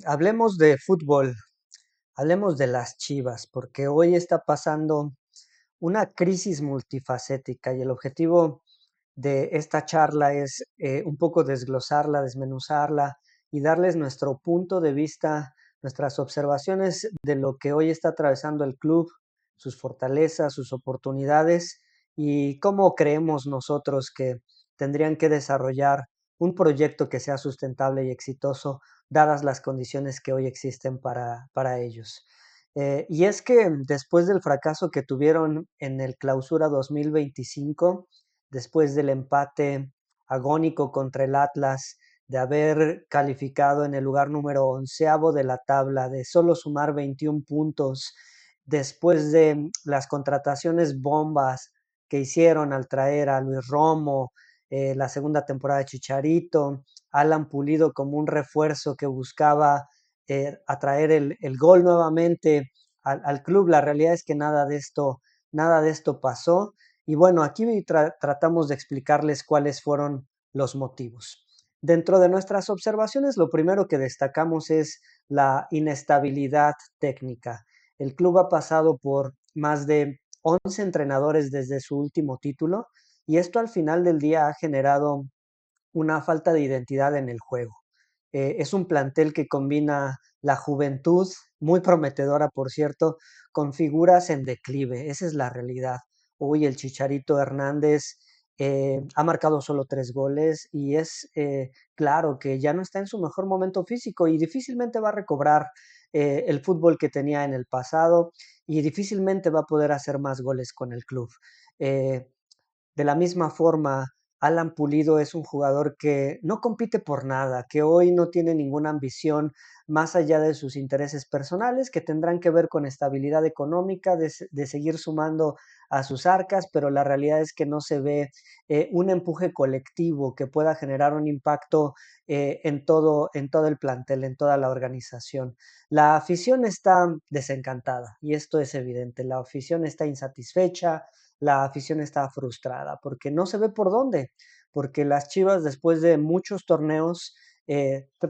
Hablemos de fútbol, hablemos de las Chivas, porque hoy está pasando una crisis multifacética y el objetivo de esta charla es un poco desglosarla, desmenuzarla y darles nuestro punto de vista, nuestras observaciones de lo que hoy está atravesando el club, sus fortalezas, sus oportunidades y cómo creemos nosotros que tendrían que desarrollar un proyecto que sea sustentable y exitoso, dadas las condiciones que hoy existen para ellos. Y es que después del fracaso que tuvieron en el Clausura 2025, después del empate agónico contra el Atlas, de haber calificado en el lugar número onceavo de la tabla, de solo sumar 21 puntos, después de las contrataciones bombas que hicieron al traer a Luis Romo, la segunda temporada de Chicharito, Alan Pulido como un refuerzo que buscaba atraer el gol nuevamente al club. La realidad es que nada de esto pasó. Y bueno, aquí tratamos de explicarles cuáles fueron los motivos. Dentro de nuestras observaciones, lo primero que destacamos es la inestabilidad técnica. El club ha pasado por más de 11 entrenadores desde su último título y esto al final del día ha generado una falta de identidad en el juego. Es un plantel que combina la juventud, muy prometedora por cierto, con figuras en declive, esa es la realidad. Hoy el Chicharito Hernández ha marcado solo 3 goles y es claro que ya no está en su mejor momento físico y difícilmente va a recobrar el fútbol que tenía en el pasado y difícilmente va a poder hacer más goles con el club. Eh, de la misma forma, Alan Pulido es un jugador que no compite por nada, que hoy no tiene ninguna ambición más allá de sus intereses personales, que tendrán que ver con estabilidad económica, de seguir sumando a sus arcas, pero la realidad es que no se ve un empuje colectivo que pueda generar un impacto en todo el plantel, en toda la organización. La afición está desencantada y esto es evidente. La afición está insatisfecha, la afición está frustrada porque no se ve por dónde, porque las Chivas después de muchos torneos,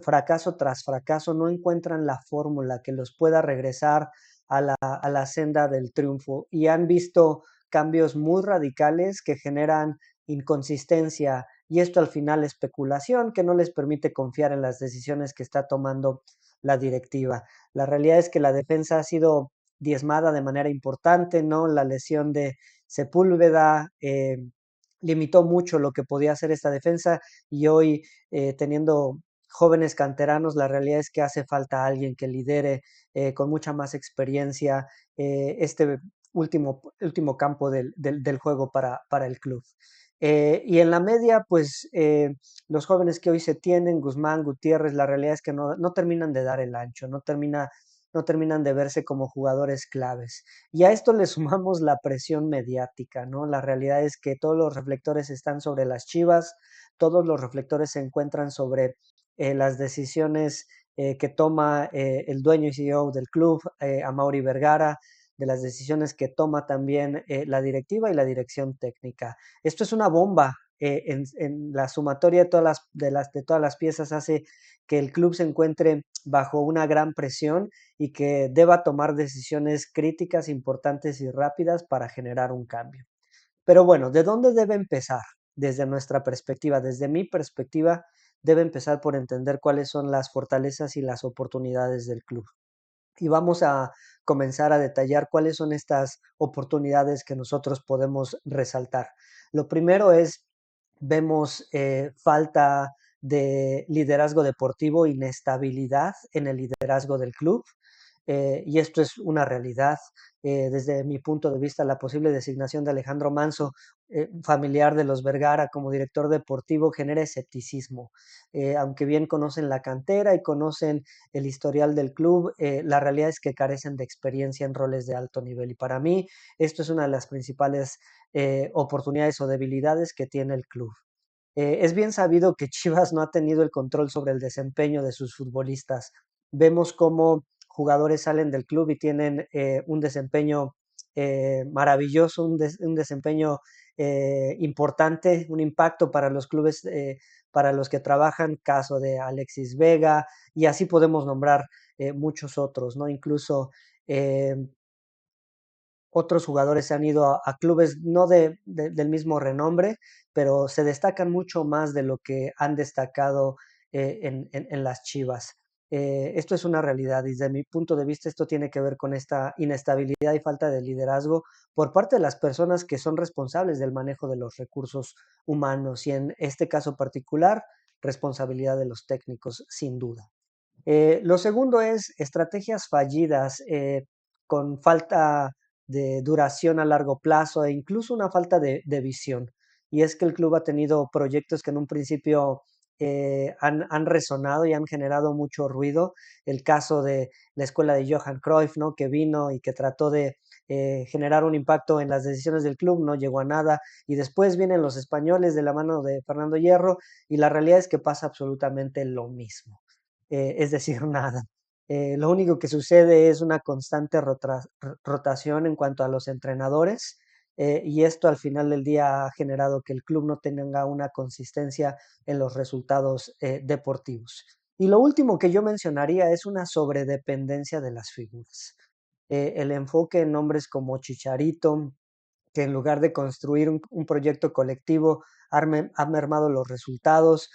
fracaso tras fracaso, no encuentran la fórmula que los pueda regresar a la senda del triunfo y han visto cambios muy radicales que generan inconsistencia y esto al final especulación que no les permite confiar en las decisiones que está tomando la directiva. La realidad es que la defensa ha sido diezmada de manera importante, ¿no? La lesión de Sepúlveda limitó mucho lo que podía hacer esta defensa y hoy teniendo jóvenes canteranos, la realidad es que hace falta alguien que lidere con mucha más experiencia este último campo del juego para el club. Y en la media, pues los jóvenes que hoy se tienen, Guzmán, Gutiérrez, la realidad es que no terminan de dar el ancho, no terminan de verse como jugadores claves. Y a esto le sumamos la presión mediática, ¿no? La realidad es que todos los reflectores están sobre las Chivas, todos los reflectores se encuentran sobre las decisiones que toma el dueño y CEO del club, Amaury Vergara, de las decisiones que toma también la directiva y la dirección técnica. Esto es una bomba. En la sumatoria de todas las piezas hace que el club se encuentre bajo una gran presión y que deba tomar decisiones críticas, importantes y rápidas para generar un cambio. Pero bueno, ¿de dónde debe empezar? Desde nuestra perspectiva, desde mi perspectiva, debe empezar por entender cuáles son las fortalezas y las oportunidades del club. Y vamos a comenzar a detallar cuáles son estas oportunidades que nosotros podemos resaltar. Lo primero es, vemos falta de liderazgo deportivo, inestabilidad en el liderazgo del club. Y esto es una realidad. Desde mi punto de vista, la posible designación de Alejandro Manso, familiar de los Vergara, como director deportivo, genera escepticismo. Aunque bien conocen la cantera y conocen el historial del club, la realidad es que carecen de experiencia en roles de alto nivel. Y para mí, esto es una de las principales oportunidades o debilidades que tiene el club. Es bien sabido que Chivas no ha tenido el control sobre el desempeño de sus futbolistas. Vemos cómo jugadores salen del club y tienen un desempeño maravilloso, un desempeño importante, un impacto para los clubes para los que trabajan, caso de Alexis Vega, y así podemos nombrar muchos otros, ¿no? Incluso eh, otros jugadores se han ido a clubes no del mismo renombre, pero se destacan mucho más de lo que han destacado en las Chivas. Esto es una realidad y desde mi punto de vista esto tiene que ver con esta inestabilidad y falta de liderazgo por parte de las personas que son responsables del manejo de los recursos humanos y en este caso particular, responsabilidad de los técnicos, sin duda. Lo segundo es estrategias fallidas con falta de duración a largo plazo e incluso una falta de visión. Y es que el club ha tenido proyectos que en un principio han resonado y han generado mucho ruido. El caso de la escuela de Johan Cruyff, ¿no? Que vino y que trató de generar un impacto en las decisiones del club, no llegó a nada. Y después vienen los españoles de la mano de Fernando Hierro y la realidad es que pasa absolutamente lo mismo, es decir, nada. Lo único que sucede es una constante rotación en cuanto a los entrenadores y esto al final del día ha generado que el club no tenga una consistencia en los resultados deportivos. Y lo último que yo mencionaría es una sobredependencia de las figuras. El enfoque en nombres como Chicharito, que en lugar de construir un proyecto colectivo ha mermado los resultados.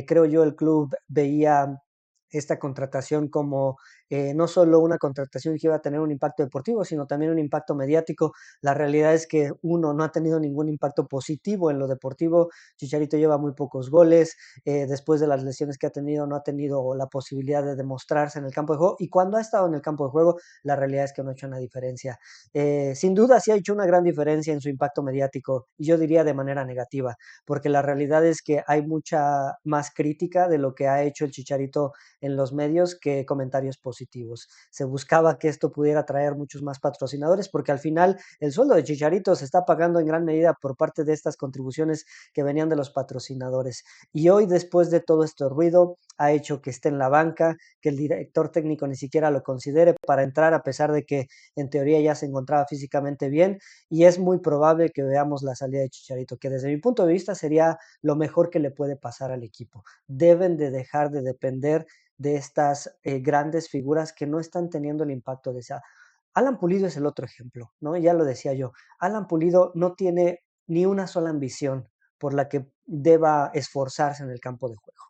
Creo yo el club veía esta contratación como no solo una contratación que iba a tener un impacto deportivo, sino también un impacto mediático. La realidad es que uno no ha tenido ningún impacto positivo en lo deportivo. Chicharito lleva muy pocos goles, después de las lesiones que ha tenido no ha tenido la posibilidad de demostrarse en el campo de juego y cuando ha estado en el campo de juego la realidad es que no ha hecho una diferencia. Sin duda sí ha hecho una gran diferencia en su impacto mediático y yo diría de manera negativa, porque la realidad es que hay mucha más crítica de lo que ha hecho el Chicharito en los medios que comentarios positivos. Se buscaba que esto pudiera traer muchos más patrocinadores porque al final el sueldo de Chicharito se está pagando en gran medida por parte de estas contribuciones que venían de los patrocinadores. Y hoy, después de todo este ruido, ha hecho que esté en la banca, que el director técnico ni siquiera lo considere para entrar, a pesar de que en teoría ya se encontraba físicamente bien, y es muy probable que veamos la salida de Chicharito, que desde mi punto de vista sería lo mejor que le puede pasar al equipo. Deben de dejar de depender de estas grandes figuras que no están teniendo el impacto deseado. Alan Pulido es el otro ejemplo, ¿no? Ya lo decía yo, Alan Pulido no tiene ni una sola ambición por la que deba esforzarse en el campo de juego.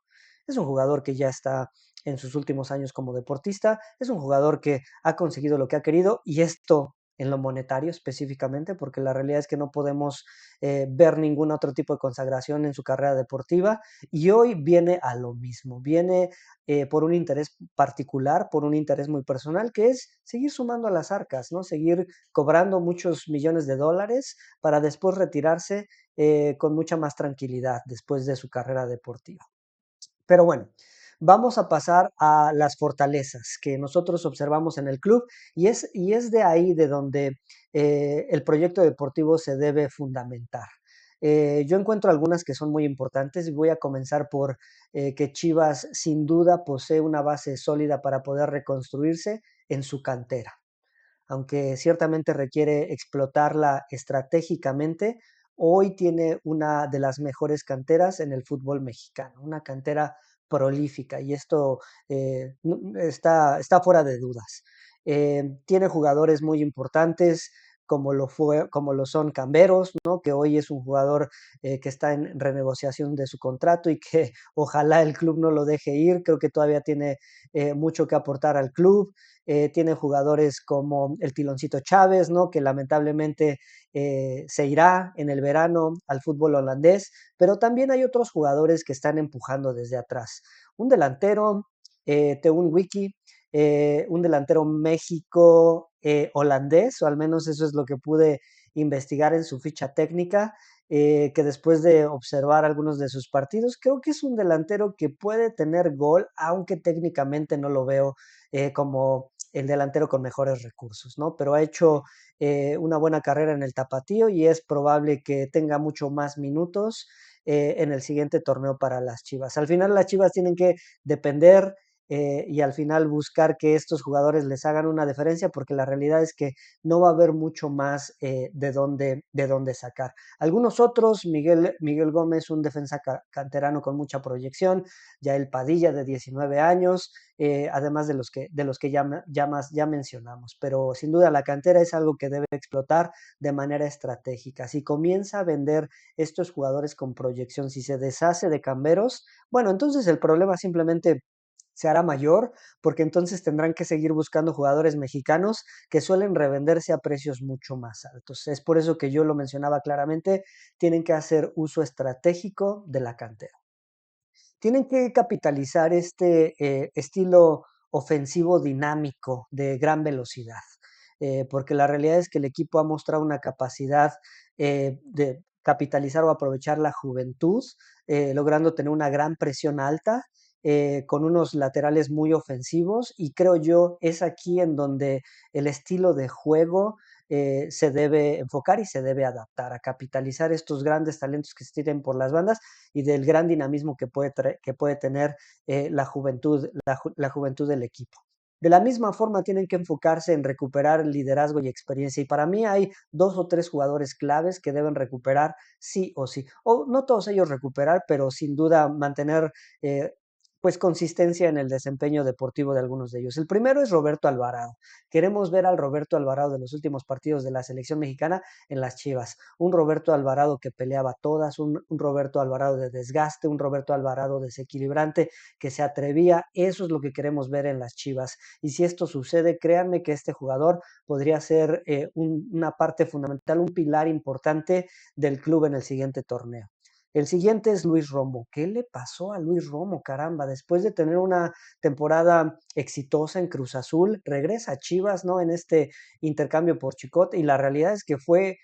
Es un jugador que ya está en sus últimos años como deportista, es un jugador que ha conseguido lo que ha querido y esto en lo monetario específicamente, porque la realidad es que no podemos ver ningún otro tipo de consagración en su carrera deportiva y hoy viene a lo mismo, viene por un interés particular, por un interés muy personal, que es seguir sumando a las arcas, ¿no? Seguir cobrando muchos millones de dólares para después retirarse con mucha más tranquilidad después de su carrera deportiva. Pero bueno, vamos a pasar a las fortalezas que nosotros observamos en el club y es de ahí de donde el proyecto deportivo se debe fundamentar. Yo encuentro algunas que son muy importantes y voy a comenzar por que Chivas sin duda posee una base sólida para poder reconstruirse en su cantera. Aunque ciertamente requiere explotarla estratégicamente, hoy tiene una de las mejores canteras en el fútbol mexicano, una cantera prolífica y esto está fuera de dudas. Tiene jugadores muy importantes como lo son Camberos, ¿no? Que hoy es un jugador que está en renegociación de su contrato y que ojalá el club no lo deje ir, creo que todavía tiene mucho que aportar al club. Tiene jugadores como el Tiloncito Chávez, ¿no? Que lamentablemente se irá en el verano al fútbol holandés, pero también hay otros jugadores que están empujando desde atrás. Un delantero, Teun Wiki, un delantero México holandés, o al menos eso es lo que pude investigar en su ficha técnica, que después de observar algunos de sus partidos, creo que es un delantero que puede tener gol, aunque técnicamente no lo veo como el delantero con mejores recursos, ¿no? Pero ha hecho una buena carrera en el Tapatío y es probable que tenga mucho más minutos en el siguiente torneo para las Chivas. Al final las Chivas tienen que depender y al final buscar que estos jugadores les hagan una diferencia, porque la realidad es que no va a haber mucho más de dónde sacar. Algunos otros, Miguel Gómez, un defensa canterano con mucha proyección, Yael Padilla de 19 años, además de los que ya mencionamos. Pero sin duda la cantera es algo que debe explotar de manera estratégica. Si comienza a vender estos jugadores con proyección, si se deshace de Camberos, bueno, entonces el problema simplemente se hará mayor, porque entonces tendrán que seguir buscando jugadores mexicanos que suelen revenderse a precios mucho más altos. Es por eso que yo lo mencionaba claramente, tienen que hacer uso estratégico de la cantera. Tienen que capitalizar este estilo ofensivo dinámico de gran velocidad, porque la realidad es que el equipo ha mostrado una capacidad de capitalizar o aprovechar la juventud, logrando tener una gran presión alta, con unos laterales muy ofensivos, y creo yo es aquí en donde el estilo de juego se debe enfocar y se debe adaptar a capitalizar estos grandes talentos que se tienen por las bandas y del gran dinamismo que puede tener la juventud del equipo. De la misma forma, tienen que enfocarse en recuperar liderazgo y experiencia. Y para mí hay dos o tres jugadores claves que deben recuperar sí o sí. O no todos ellos recuperar, pero sin duda mantener pues consistencia en el desempeño deportivo de algunos de ellos. El primero es Roberto Alvarado. Queremos ver al Roberto Alvarado de los últimos partidos de la selección mexicana en las Chivas. Un Roberto Alvarado que peleaba todas, un Roberto Alvarado de desgaste, un Roberto Alvarado desequilibrante que se atrevía. Eso es lo que queremos ver en las Chivas. Y si esto sucede, créanme que este jugador podría ser una parte fundamental, un pilar importante del club en el siguiente torneo. El siguiente es Luis Romo. ¿Qué le pasó a Luis Romo? Caramba, después de tener una temporada exitosa en Cruz Azul, regresa a Chivas, ¿no? En este intercambio por Chicote, y la realidad es que fue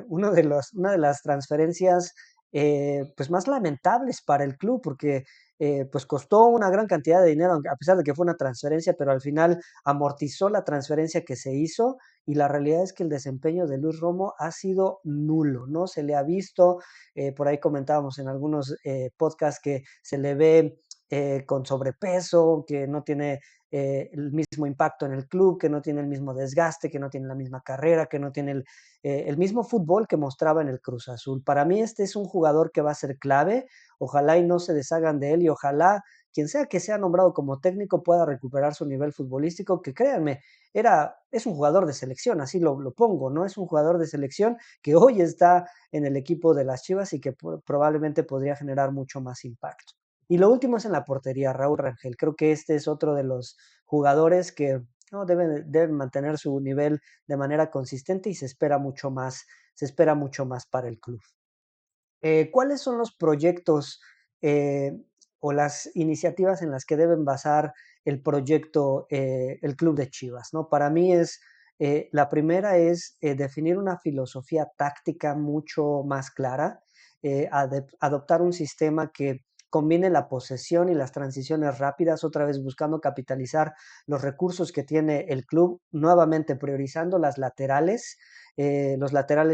una de las transferencias pues más lamentables para el club, porque pues costó una gran cantidad de dinero, a pesar de que fue una transferencia, pero al final amortizó la transferencia que se hizo, y la realidad es que el desempeño de Luis Romo ha sido nulo, no se le ha visto, por ahí comentábamos en algunos podcasts que se le ve con sobrepeso, que no tiene el mismo impacto en el club, que no tiene el mismo desgaste, que no tiene la misma carrera, que no tiene el mismo fútbol que mostraba en el Cruz Azul. Para mí este es un jugador que va a ser clave, ojalá y no se deshagan de él, y ojalá quien sea que sea nombrado como técnico pueda recuperar su nivel futbolístico, que créanme, es un jugador de selección, así lo pongo, ¿no? Es un jugador de selección que hoy está en el equipo de las Chivas y que probablemente podría generar mucho más impacto. Y lo último es en la portería, Raúl Rangel. Creo que este es otro de los jugadores que no, deben mantener su nivel de manera consistente, y se espera mucho más para el club. ¿Cuáles son los proyectos eh, o las iniciativas en las que deben basar el proyecto, el club de Chivas? ¿No? Para mí la primera es definir una filosofía táctica mucho más clara, adoptar un sistema que combine la posesión y las transiciones rápidas, otra vez buscando capitalizar los recursos que tiene el club, nuevamente priorizando los laterales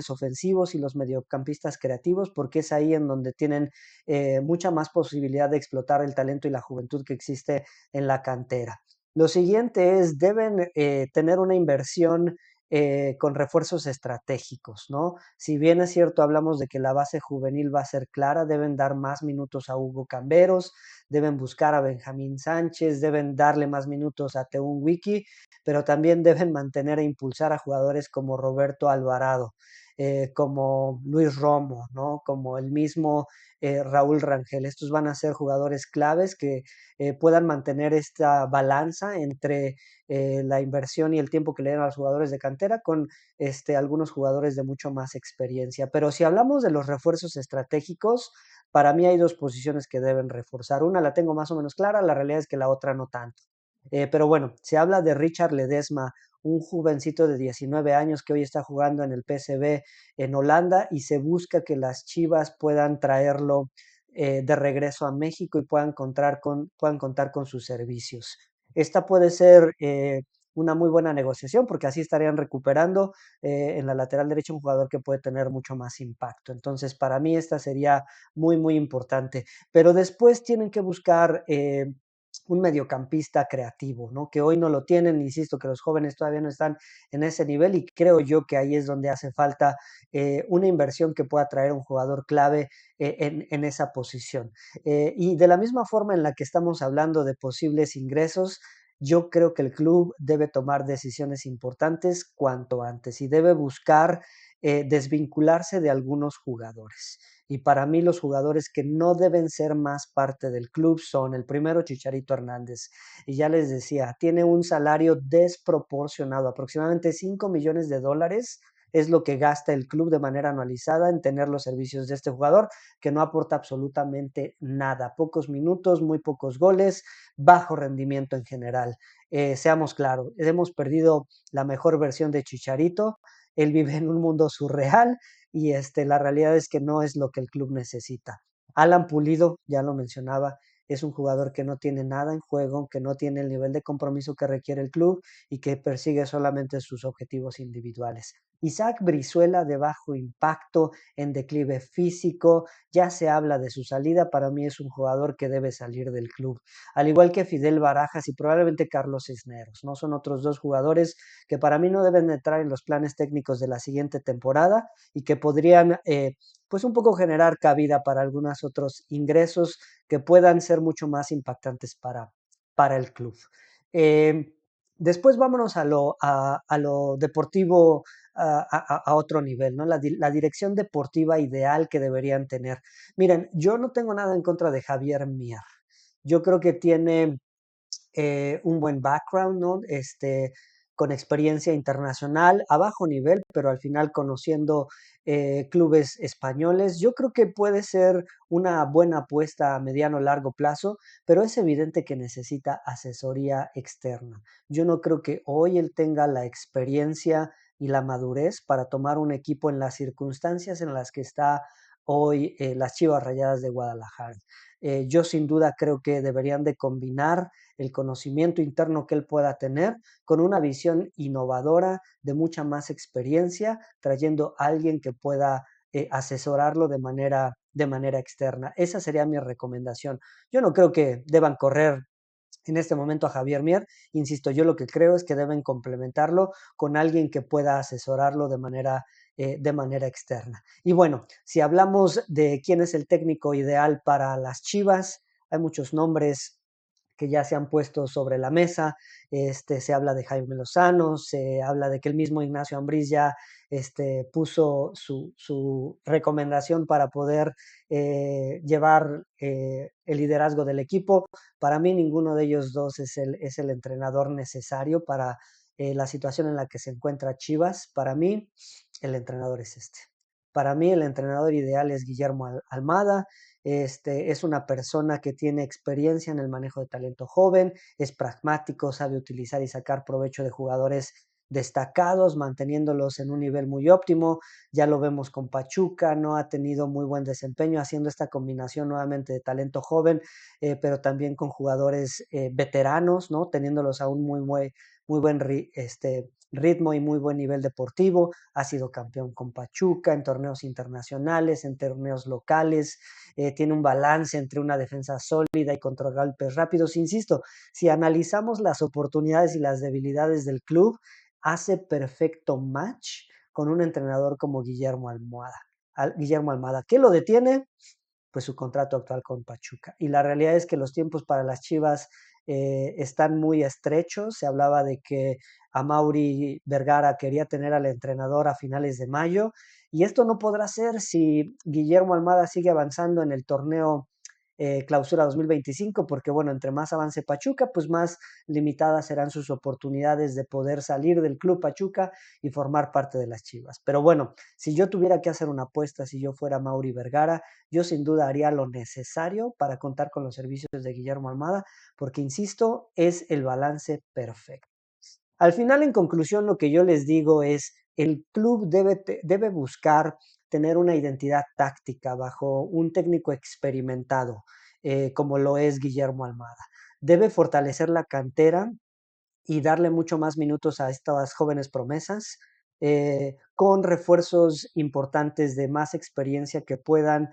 ofensivos y los mediocampistas creativos, porque es ahí en donde tienen mucha más posibilidad de explotar el talento y la juventud que existe en la cantera. Lo siguiente es, deben tener una inversión con refuerzos estratégicos, ¿no? Si bien es cierto, hablamos de que la base juvenil va a ser clara, deben dar más minutos a Hugo Camberos, deben buscar a Benjamín Sánchez, deben darle más minutos a Teun Wiki, pero también deben mantener e impulsar a jugadores como Roberto Alvarado, como Luis Romo, ¿no? Como el mismo Raúl Rangel. Estos van a ser jugadores claves que puedan mantener esta balanza entre la inversión y el tiempo que le dan a los jugadores de cantera con algunos jugadores de mucho más experiencia. Pero si hablamos de los refuerzos estratégicos, para mí hay dos posiciones que deben reforzar. Una la tengo más o menos clara, la realidad es que la otra no tanto. Pero bueno, se habla de Richard Ledesma, un jovencito de 19 años que hoy está jugando en el PSV en Holanda, y se busca que las Chivas puedan traerlo de regreso a México y puedan contar con sus servicios. Esta puede ser una muy buena negociación, porque así estarían recuperando en la lateral derecha un jugador que puede tener mucho más impacto. Entonces, para mí esta sería muy, muy importante. Pero después tienen que buscar un mediocampista creativo, ¿no? Que hoy no lo tienen, insisto que los jóvenes todavía no están en ese nivel y creo yo que ahí es donde hace falta una inversión que pueda traer un jugador clave en esa posición. Y de la misma forma en la que estamos hablando de posibles ingresos, yo creo que el club debe tomar decisiones importantes cuanto antes y debe buscar desvincularse de algunos jugadores. Y para mí los jugadores que no deben ser más parte del club son el primero Chicharito Hernández. Y ya les decía, tiene un salario desproporcionado, aproximadamente 5 millones de dólares es lo que gasta el club de manera anualizada en tener los servicios de este jugador, que no aporta absolutamente nada. Pocos minutos, muy pocos goles, bajo rendimiento en general. Seamos claros, hemos perdido la mejor versión de Chicharito. Él vive en un mundo surreal y la realidad es que no es lo que el club necesita. Alan Pulido, ya lo mencionaba, es un jugador que no tiene nada en juego, que no tiene el nivel de compromiso que requiere el club y que persigue solamente sus objetivos individuales. Isaac Brizuela de bajo impacto, en declive físico, ya se habla de su salida, para mí es un jugador que debe salir del club, al igual que Fidel Barajas y probablemente Carlos Cisneros, ¿no? Son otros dos jugadores que para mí no deben entrar en los planes técnicos de la siguiente temporada y que podrían pues un poco generar cabida para algunos otros ingresos que puedan ser mucho más impactantes para el club. Eh, Después vámonos a lo deportivo a otro nivel, ¿no? La dirección deportiva ideal que deberían tener. Miren, yo no tengo nada en contra de Javier Mier. Yo creo que tiene un buen background, ¿no? Con experiencia internacional a bajo nivel, pero al final conociendo clubes españoles. Yo creo que puede ser una buena apuesta a mediano o largo plazo, pero es evidente que necesita asesoría externa. Yo no creo que hoy él tenga la experiencia y la madurez para tomar un equipo en las circunstancias en las que está hoy las Chivas Rayadas de Guadalajara. Yo sin duda creo que deberían de combinar el conocimiento interno que él pueda tener con una visión innovadora de mucha más experiencia, trayendo a alguien que pueda asesorarlo de manera externa. Esa sería mi recomendación. Yo no creo que deban correr en este momento a Javier Mier. Insisto, yo lo que creo es que deben complementarlo con alguien que pueda asesorarlo de manera externa. Y bueno, si hablamos de quién es el técnico ideal para las Chivas, hay muchos nombres que ya se han puesto sobre la mesa. Se habla de Jaime Lozano, se habla de que el mismo Ignacio Ambriz ya puso su recomendación para poder llevar el liderazgo del equipo. Para mí ninguno de ellos dos es el entrenador necesario para la situación en la que se encuentra Chivas. Para mí el entrenador es este. Para mí el entrenador ideal es Guillermo Almada. Es una persona que tiene experiencia en el manejo de talento joven, es pragmático, sabe utilizar y sacar provecho de jugadores destacados, manteniéndolos en un nivel muy óptimo. Ya lo vemos con Pachuca, no ha tenido muy buen desempeño haciendo esta combinación nuevamente de talento joven, pero también con jugadores veteranos, ¿no? Teniéndolos a un muy buen ritmo y muy buen nivel deportivo. Ha sido campeón con Pachuca en torneos internacionales, en torneos locales. Tiene un balance entre una defensa sólida y contragolpes rápidos. Insisto, si analizamos las oportunidades y las debilidades del club, hace perfecto match con un entrenador como Guillermo Almada. ¿Qué lo detiene? Pues su contrato actual con Pachuca. Y la realidad es que los tiempos para las Chivas están muy estrechos. Se hablaba de que a Mauri Vergara quería tener al entrenador a finales de mayo y esto no podrá ser si Guillermo Almada sigue avanzando en el torneo Clausura 2025, porque bueno, entre más avance Pachuca, pues más limitadas serán sus oportunidades de poder salir del club Pachuca y formar parte de las Chivas. Pero bueno, si yo tuviera que hacer una apuesta, si yo fuera Mauri Vergara, yo sin duda haría lo necesario para contar con los servicios de Guillermo Almada, porque insisto, es el balance perfecto. Al final, en conclusión, lo que yo les digo es, el club debe buscar tener una identidad táctica bajo un técnico experimentado, como lo es Guillermo Almada. Debe fortalecer la cantera y darle mucho más minutos a estas jóvenes promesas. con refuerzos importantes de más experiencia que puedan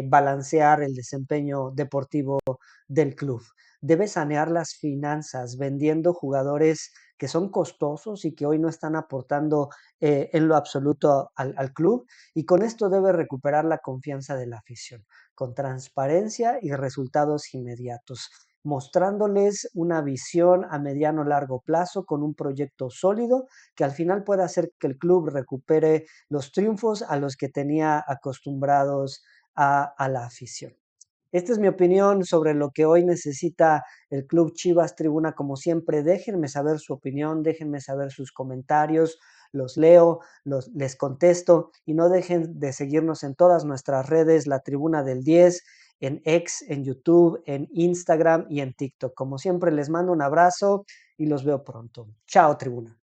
balancear el desempeño deportivo del club. Debe sanear las finanzas vendiendo jugadores que son costosos y que hoy no están aportando en lo absoluto al club, y con esto debe recuperar la confianza de la afición, con transparencia y resultados inmediatos, mostrándoles una visión a mediano largo plazo con un proyecto sólido que al final pueda hacer que el club recupere los triunfos a los que tenía acostumbrados a la afición. Esta es mi opinión sobre lo que hoy necesita el Club Chivas Tribuna. Como siempre, déjenme saber su opinión, déjenme saber sus comentarios, los leo, les contesto, y no dejen de seguirnos en todas nuestras redes, la Tribuna del 10, en X, en YouTube, en Instagram y en TikTok. Como siempre, les mando un abrazo y los veo pronto. Chao, Tribuna.